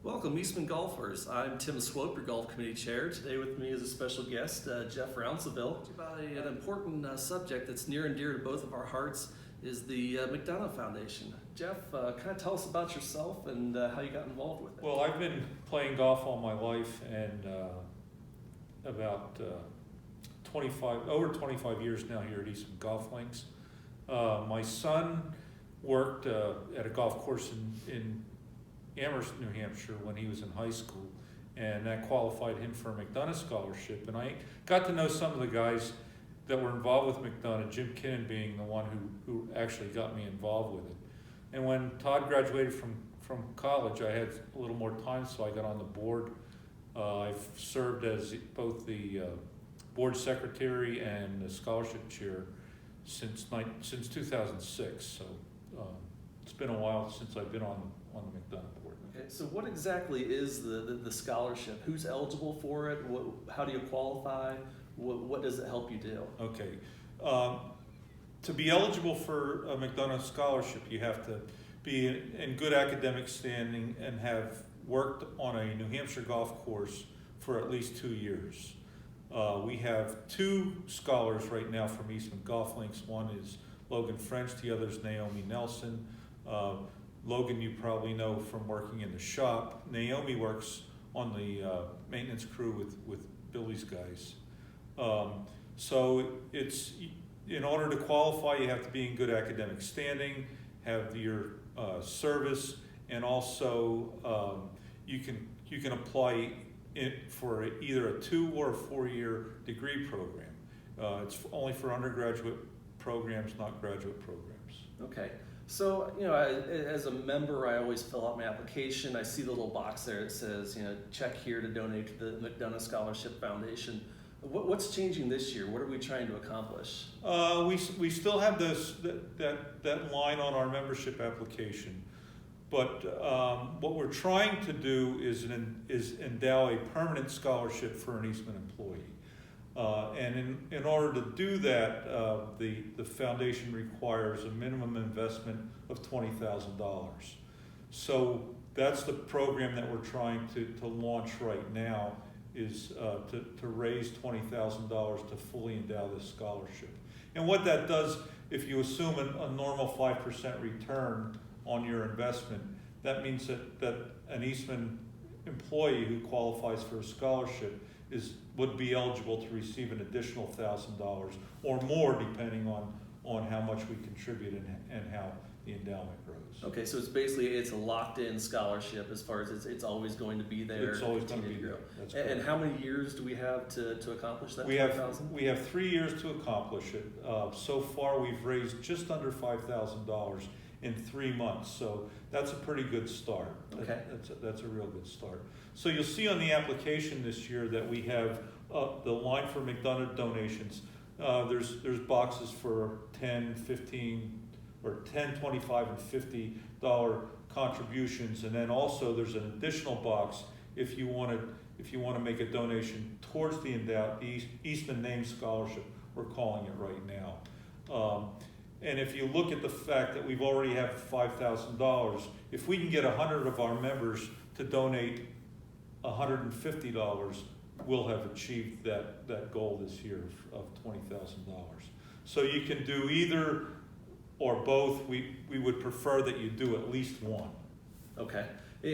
Welcome, Eastman golfers. I'm Tim Swope, your golf committee chair. Today with me is a special guest, Jeff Rounceville. About an important subject that's near and dear to both of our hearts is the McDonough Foundation. Jeff, kind of tell us about yourself and how you got involved with it. Well, I've been playing golf all my life, and about over 25 years now here at Eastman Golf Links. My son worked at a golf course in Amherst, New Hampshire when he was in high school, and that qualified him for a McDonough Scholarship. And I got to know some of the guys that were involved with McDonough, Jim Kinnon being the one who actually got me involved with it. And when Todd graduated from college, I had a little more time, so I got on the board. I've served as both the board secretary and the scholarship chair since 2006. So it's been a while since I've been on the McDonough board. Okay, so what exactly is the scholarship? Who's eligible for it? How do you qualify? What does it help you do? Okay. To be eligible for a McDonough Scholarship, you have to be in good academic standing and have worked on a New Hampshire golf course for at least 2 years. We have 2 scholars right now from Eastman Golf Links. One is Logan French, the other is Naomi Nelson. Logan you probably know from working in the shop. Naomi works on the maintenance crew with Billy's guys. So it's, in order to qualify, you have to be in good academic standing, have your service, and also you can apply it for either a 2 or a 4-year degree program. It's only for undergraduate programs, not graduate programs. Okay. So, as a member, I always fill out my application. I see the little box there that says, check here to donate to the McDonough Scholarship Foundation. What's changing this year? What are we trying to accomplish? We still have that line on our membership application, but what we're trying to do is endow a permanent scholarship for an Eastman employee. And in order to do that, the foundation requires a minimum investment of $20,000. So that's the program that we're trying to launch right now, is to raise $20,000 to fully endow this scholarship. And what that does, if you assume a normal 5% return on your investment, that means that an Eastman employee who qualifies for a scholarship would be eligible to receive an additional $1,000 or more, depending on how much we contribute and how the endowment grows. Okay, so it's a locked-in scholarship as far as it's always going to be there. It's always going to be there. That's correct. And how many years do we have to accomplish that? We have 3 years to accomplish it. So far, we've raised just under $5,000 in 3 months, so that's a pretty good start. Okay. That's a real good start. So you'll see on the application this year that we have the line for McDonough donations. There's boxes for 10, 15, or 10, 25, and $50 contributions, and then also there's an additional box if you want to make a donation towards the endowed Eastman Name Scholarship. We're calling it right now. And if you look at the fact that we've already have $5,000, if we can get 100 of our members to donate $150, we'll have achieved that goal this year of $20,000. So you can do either or both. We would prefer that you do at least one. Okay.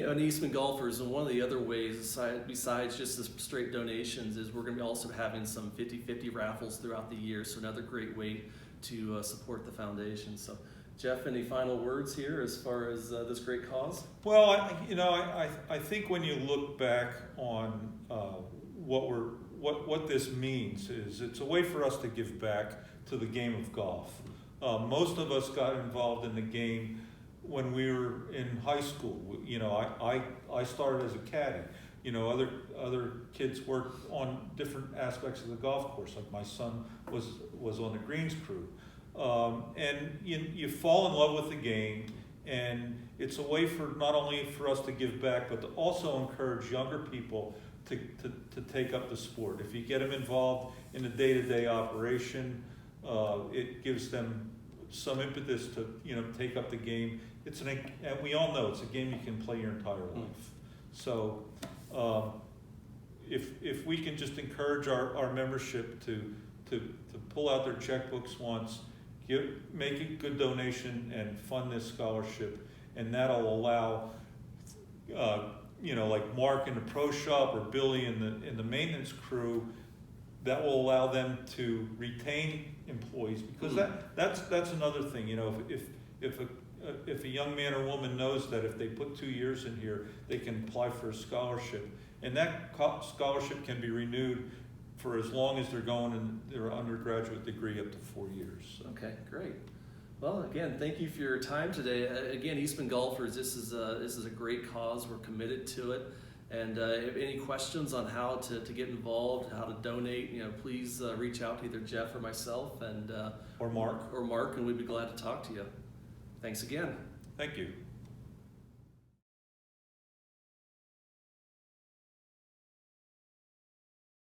On Eastman Golfers, and one of the other ways, besides just the straight donations, is we're going to be also having some 50-50 raffles throughout the year, so another great way to support the foundation. So, Jeff, any final words here as far as this great cause? Well, I think when you look back on what this means, is it's a way for us to give back to the game of golf. Most of us got involved in the game when we were in high school. I started as a caddy. Other kids worked on different aspects of the golf course. Like my son was on the greens crew, and you fall in love with the game, and it's a way for not only for us to give back, but to also encourage younger people to take up the sport. If you get them involved in the day-to-day operation, it gives them some impetus to take up the game. And we all know it's a game you can play your entire life. So if we can just encourage our membership to pull out their checkbooks once, make a good donation and fund this scholarship, and that'll allow like Mark in the pro shop or Billy in the maintenance crew, that will allow them to retain employees, because that's another thing. If a young man or woman knows that if they put 2 years in here, they can apply for a scholarship, and that scholarship can be renewed for as long as they're going in their undergraduate degree, up to 4 years. So. Okay, great. Well, again, thank you for your time today. Again, Eastman Golfers, this is a great cause. We're committed to it. And if any questions on how to get involved, how to donate, please reach out to either Jeff or myself, and or Mark, and we'd be glad to talk to you. Thanks again. Thank you.